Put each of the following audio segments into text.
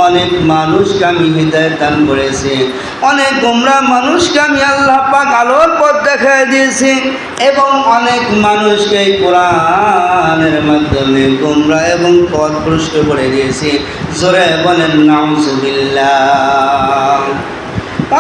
অনেক মানুষকে আমি হিদায়াত দান করেছি, অনেক গোমরা মানুষকে আমি আল্লাহ পাক আলোর পথ দেখায় দিয়েছি, এবং অনেক মানুষকে কোরআনের মাধ্যমে গোমরা এবং পথভ্রষ্ট করে দিয়েছি। জোরে বলেন নাউজুবিল্লাহ।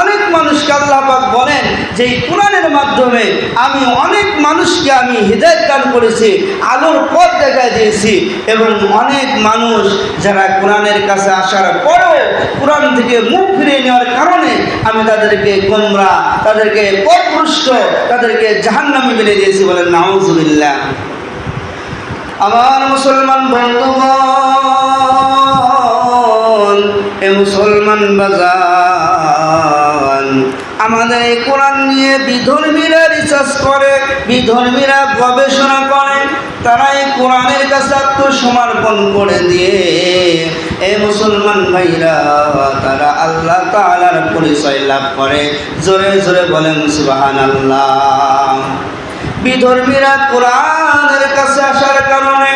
অনেক মানুষকে আল্লাহ পাক বলেন যে এই কোরআনের মাধ্যমে আমি অনেক মানুষকে আমি হিদায়াত দান করেছি, আলোর পথ দেখায় দিয়েছি, এবং অনেক মানুষ যারা কোরআনের কাছে আসার পরেও কোরআন থেকে মুখ ফিরিয়ে নেওয়ার কারণে আমি তাদেরকে গোমরা, তাদেরকে পথভ্রষ্ট, তাদেরকে জাহান্নামে মেরে দিয়েছি। বলেন নাউজুবিল্লাহ। আমার মুসলমান বন্ধুগণ, এ মুসলমান বাজান, আমাদের এই কোরআন নিয়ে বিধর্মীরা রিসার্চ করে, বিধর্মীরা গবেষণা করে, তারা এই কোরআনের কাছে আত্মসমর্পণ করে দিয়ে এই মুসলমান ভাইরা তারা আল্লাহ তাআলার পরিচয় লাভ করে। জোরে জোরে বলেন সুবহানাল্লাহ। বিধর্মীরা কোরআনের কাছে আসার কারণে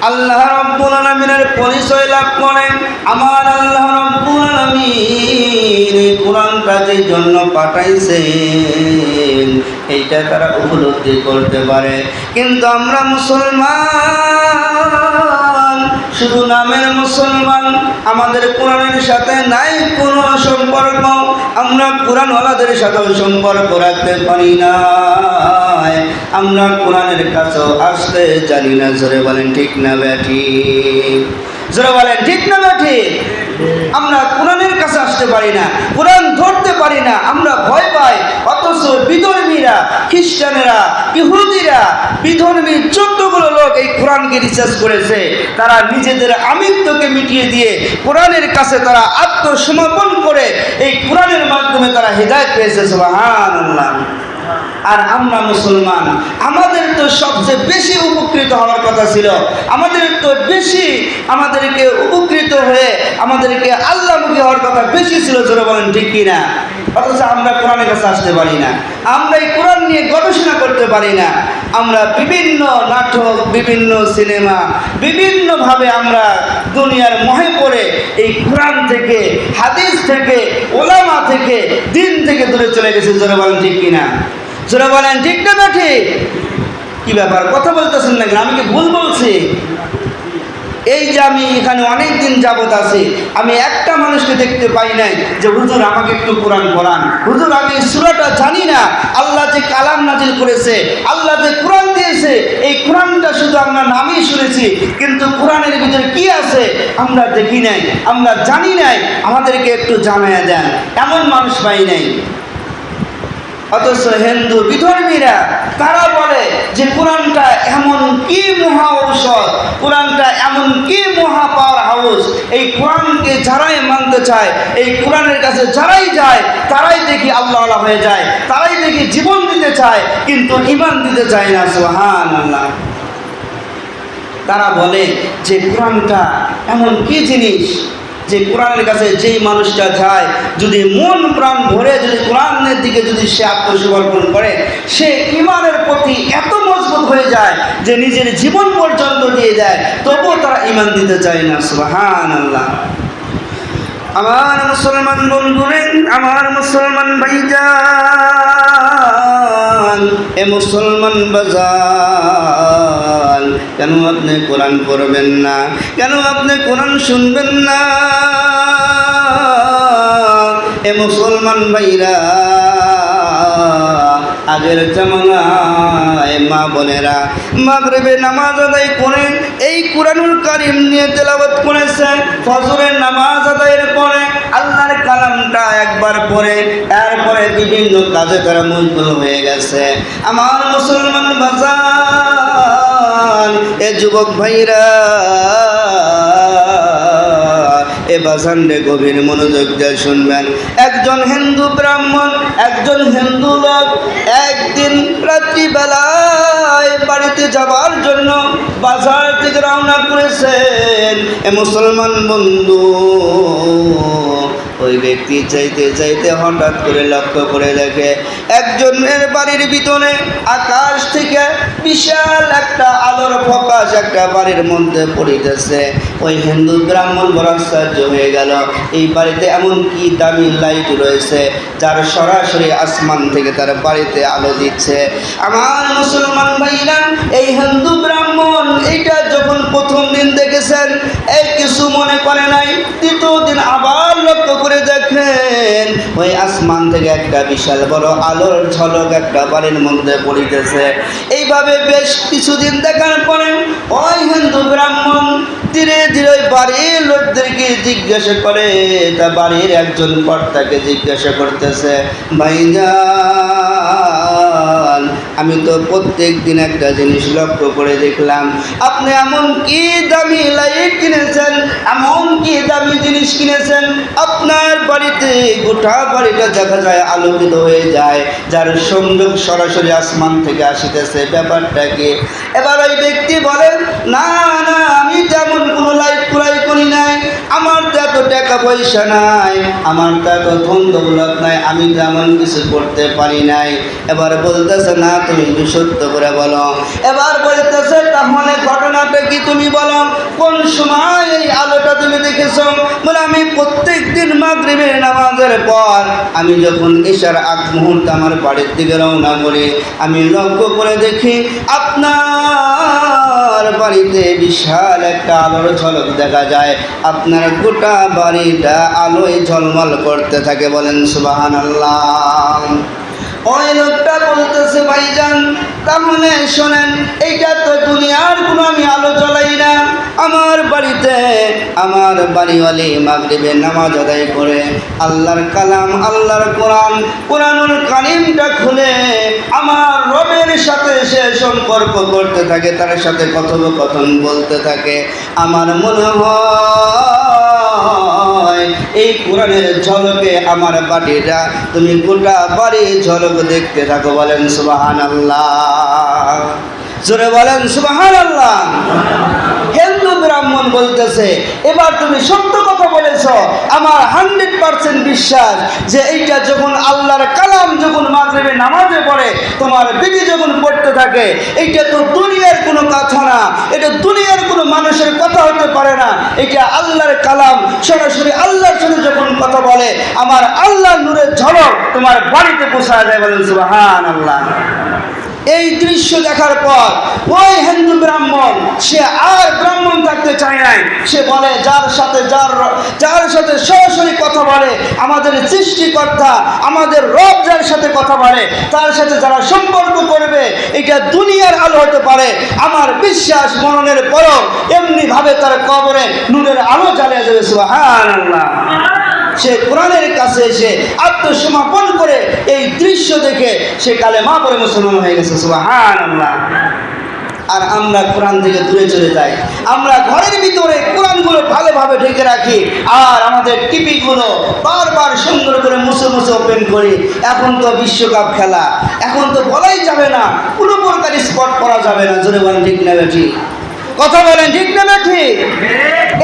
আল্লাহ রাব্বুল আলামিনের পরিচয় লাভ করে। আমার আল্লাহ রাব্বুল আলামিন এই কোরআনটা যে জন্য পাঠাইছেন এইটা তারা উপলব্ধি করতে পারে। কিন্তু আমরা মুসলমান, শুধু নামের মুসলমান, আমাদের কোরআনের সাথে নাই কোনো সম্পর্ক, আমরা কোরআনওয়ালাদের সাথেও সম্পর্ক রাখতে পারি না, আমরা কোরআনের কাছেও আসতে জানি না। জোরে বলেন ঠিক না ব্যাঠিক? জোরে বলেন ঠিক না ব্যাঠিক? আমরা কোরআনের কাছে আসতে পারি না, কোরআন ধরতে পারি না, আমরা ভয় পাই। অথচ বিধর্মীরা, খ্রিস্টানেরা, ইহুদিরা, বিধর্মী 14গুলো লোক এই কোরআনকে রিসার্চ করেছে। তারা নিজেদের আমিত্বকে মিটিয়ে দিয়ে কোরআনের কাছে তারা আত্মসমর্পণ করে এই কোরআনের মাধ্যমে তারা হিদায়াত পেয়েছে। সুবহানাল্লাহ। আর আমরা মুসলমান, আমাদের তো সবচেয়ে বেশি উপকৃত হওয়ার কথা ছিল, আমাদের তো বেশি আমাদেরকে উপকৃত হয়ে আমাদেরকে আল্লাহমুখী হওয়ার কথা বেশি ছিল। জোরে বলেন ঠিক কিনা? অথচ আমরা কোরআনের কাছে আসতে পারি না, আমরা এই কোরআন নিয়ে গবেষণা করতে পারি না। আমরা বিভিন্ন নাটক, বিভিন্ন সিনেমা, বিভিন্নভাবে আমরা দুনিয়ার মোহে পড়ে এই কোরআন থেকে, হাদিস থেকে, ওলামা থেকে, দিন থেকে দূরে চলে গেছে। জোরে বলেন ঠিক কিনা? জোরে বলেন ঠিক না ঠিক? কি ব্যাপার, কথা বলতেছেন না কেন? আমি কি ভুল বলছি? এই যে আমি এখানে অনেক দিন যাবত আছি, আমি একটা মানুষকে দেখতে পাই নাই যে হুজুর আমাকে একটু কোরআন পড়ান, হুজুর আমি সূরাটা জানি না, আল্লাহ যে কালাম নাজিল করেছে, আল্লাহ যে কোরআন দিয়েছে, এই কোরআনটা শুধু আমরা নামই শুনেছি, কিন্তু কোরআনের ভিতরে কি আছে আমরা দেখি নাই, আমরা জানি নাই, আমাদেরকে একটু জানায়া দেন, এমন মানুষ পাই নাই। অথচ হিন্দু বিধর্মীরা তারা বলে যে কোরআনটা এমন কি মহা ঔষধ, কোরআনটা এমন কি মহা পাওয়ার হাউস, এই কোরআনকে যারাই মানতে চায়, এই কোরআনের কাছে যারাই যায়, তারাই দেখি আল্লাহওয়ালা হয়ে যায়, তারাই দেখি জীবন দিতে চায়, কিন্তু ঈমান দিতে চায় না। সুবহানাল্লাহ। তারা বলে যে কোরআনটা এমন কি জিনিস যে কোরআনের কাছে যেই মানুষটা যায়, যদি মন প্রাণ ভরে যদি কোরআনের দিকে যদি সে আত্মসমর্পণ করে, সে ঈমানের প্রতি এত মজবুত হয়ে যায় যে নিজের জীবন পর্যন্ত দিয়ে দেয়, তবুও তারা ঈমান দিতে চায় না। সুবহানাল্লাহ। আমার মুসলমান বন্ধুরে, আমার মুসলমান ভাইজান, এ মুসলমান বাজান, কেন আপনি কোরআন পড়বেন না? কেন আপনি কোরআন শুনবেন না? এ মুসলমান ভাইরা, আগের জামানায় মা বোনেরা মাগরিবে নামাজ আদায় করে এই কুরআনুল কারীম নিয়ে তেলাওয়াত করেছে, ফজরের নামাজ আদায়ের পরে আল্লাহর কালামটা একবার পড়ে এরপরে বিভিন্ন কাজে তারা মশগুল হয়ে গেছে। আমার মুসলমান বাজান, এ যুবক ভাইরা, এ বাজানরে গভীর মনোযোগ দিয়ে শুনবেন। একজন হিন্দু ব্রাহ্মণ, একজন হিন্দু লোক একদিন রাত্রিবেলায় বাড়িতে যাবার জন্য বাজার থেকে রওনা করেছেন। এ মুসলমান বন্ধু, ওই ব্যক্তি চাইতে চাইতে হঠাৎ করে লক্ষ্য করে দেখে একজনের বাড়ির ভিতরে আকাশ থেকে বিশাল একটা আলোর ফোকাস একটা বাড়ির মধ্যে পড়িতেছে। ওই হিন্দু ব্রাহ্মণ বড় আশ্চর্য হয়ে গেল, এই বাড়িতে এমন কি দামি লাইট রয়েছে যার সরাসরি আসমান থেকে তার বাড়িতে আলো দিচ্ছে। আমার মুসলমান ভাইরা, এই হিন্দু ব্রাহ্মণ এইটা যখন প্রথম দিন দেখেছেন এই কিছু মনে করে নাই। দ্বিতীয় দিন আবার লক্ষ্য করে দেখেন ওই আসমান থেকে একটা বিশাল বড় আলোর ঝলক একটা বাড়ির মধ্যে পড়িতেছে। এইভাবে বেশ কিছুদিন দেখার পরে ওই হিন্দু ব্রাহ্মণ ধীরে ধীরে ওই বাড়ির লোকদেরকে জিজ্ঞাসা করে, তা বাড়ির একজন কর্তাকে জিজ্ঞাসা করতেছে, ভাইজান আমি তো প্রত্যেক দিন একটা জিনিস লক্ষ্য করে দেখলাম, আপনি এমন কি দামি লাইট কিনেছেন, এমন কি দামি জিনিস কিনেছেন, আপনার বাড়িতে গোটা বাড়িটা দেখা যায় আলোকিত হয়ে যায়, যার সংযোগ সরাসরি আসমান থেকে আসিতেছে, ব্যাপারটা কি? এবার ওই ব্যক্তি বলেন, না না আমি তেমন কোনো লাইট ক্রয় করি নাই, আমার তো এত টাকা পয়সা নাই, আমার তো এত ধন দৌলত নাই, আমি তেমন কিছু করতে পারি নাই। এবার বলতেছে, না তুমি একটু সত্য করে বলো। এবার বলতেছে, তাহলে ঘটনাটা কি তুমি বলো, কোন সময় এই আলোটা তুমি দেখেছো? বলে আমি প্রত্যেক দিন মাগরিবের নামাজের পর আমি যখন ঈশার আগ মুহূর্তে আমার বাড়ির দিকে রওনা করি, আমি লক্ষ্য করে দেখি আপনার বাড়িতে বিশাল একটা আলোর ঝলক দেখা যায়, আপনার গোটা বাড়িটা আলোয় ঝলমল করতে থাকে। বলেন সুবহানাল্লাহ। ওই লোকটা বলতেছে, ভাইজান তাহলে শোনেন, এইটা তো দুনিয়ার কোনো আমি আলো জ্বলাই না, আমার বাড়িতে আমার বাড়িওয়ালি মাগরিবের নামাজ আদায় করে আল্লাহর কালাম আল্লাহর কোরআনুল কারীমটা খুলে আমার রবের সাথে সে সম্পর্ক করতে থাকে, তার সাথে কথোপকথন বলতে থাকে। আমার মনে হয় এই কোরআনের ঝলকে আমার বাড়িটা তুমি গোটা বাড়ি ঝলক দেখতে থাকো। বলেন সুবহানাল্লাহ, জোরে বলেন সুবহানাল্লাহ। হিন্দু ব্রাহ্মণ বলতেছে, এবার তুমি সত্য কথা বলেছ, আমার 100% বিশ্বাস যে এইটা যখন আল্লাহর কালাম যখন মাগরিবের নামাজে পড়ে তোমার বিবি যখন পড়তে থাকে, এইটা তো দুনিয়ার কোনো কথা না, এটা দুনিয়ার কোনো মানুষের কথা হতে পারে না, এটা আল্লাহর কালাম সরাসরি আল্লাহর সাথে যখন কথা বলে আমার আল্লাহর নূরের ঝলক তোমার বাড়িতে পৌঁছা যায়। বলেন সুবহানাল্লাহ। এই দৃশ্য দেখার পর ওই হিন্দু ব্রাহ্মণ সে আর ব্রাহ্মণ থাকতে চায় নাই। সে বলে, যার সাথে সরাসরি কথা বলে আমাদের সৃষ্টিকর্তা আমাদের রব, যার সাথে কথা বলে তার সাথে যারা সম্পর্ক করবে এটা দুনিয়ার আলো হতে পারে, আমার বিশ্বাস মরণের পরও এমনিভাবে তার কবরে নূরের আলো জ্বালিয়ে যাবে। সুবহানাল্লাহ। সে কোরআনের কাছে এসে আত্মসমর্পণ করে এই দৃশ্য দেখে সে কালেমা পড়ে মুসলমান হয়ে গেছে। সুবহানাল্লাহ। আর আমরা কোরআন থেকে দূরে চলে যাই, আমরা ঘরের ভিতরে কোরআনগুলো ভালোভাবে ঢেকে রাখি, আর আমাদের টিভিগুলো বারবার সুন্দর করে মুছে মুছে ওপেন করি। এখন তো বিশ্বকাপ খেলা, এখন তো বলাই যাবে না, কোনো প্রকার স্পট করা যাবে না। জোরে বলেন ঠিক না ঠিক? কথা বলেন ঠিক না ঠিক?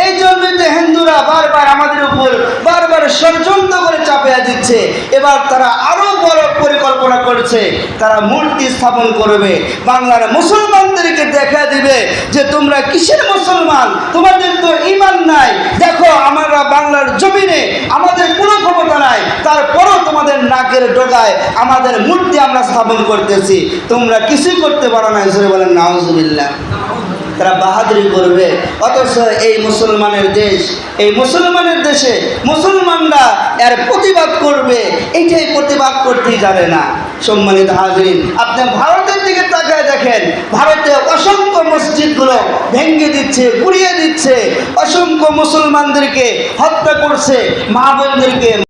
এই জন্যই তো হিন্দুরা বারবার আমাদের উপর বারবার ষড়যন্ত্র করে চাপিয়ে দিচ্ছে। এবার তারা আরো বড় পরিকল্পনা করছে, তারা মূর্তি স্থাপন করবে, বাংলার মুসলমানদেরকে দেখা দিবে যে তোমরা কিসের মুসলমান, তোমাদের তো ঈমান নাই। দেখো আমরা বাংলার জমিনে আমাদের কোনো ক্ষমতা নাই, তারপরও তোমাদের নাকের ডগায় আমাদের মূর্তি আমরা স্থাপন করতেছি, তোমরা কিছুই করতে পারো না। হিসেবে বলেন নাউজুবিল্লাহ। তারা বাহাদুরি করবে, অথচ এই মুসলমানের দেশ, এই মুসলমানের দেশে মুসলমানরা এর প্রতিবাদ করবে, এইটাই প্রতিবাদ করতেই যাবে না। সম্মানিত হাজিরিন, আপনি ভারতের দিকে তাকায় দেখেন, ভারতে অসংখ্য মসজিদগুলো ভেঙে দিচ্ছে, গুড়িয়ে দিচ্ছে, অসংখ্য মুসলমানদেরকে হত্যা করছে, মা বোনদেরকে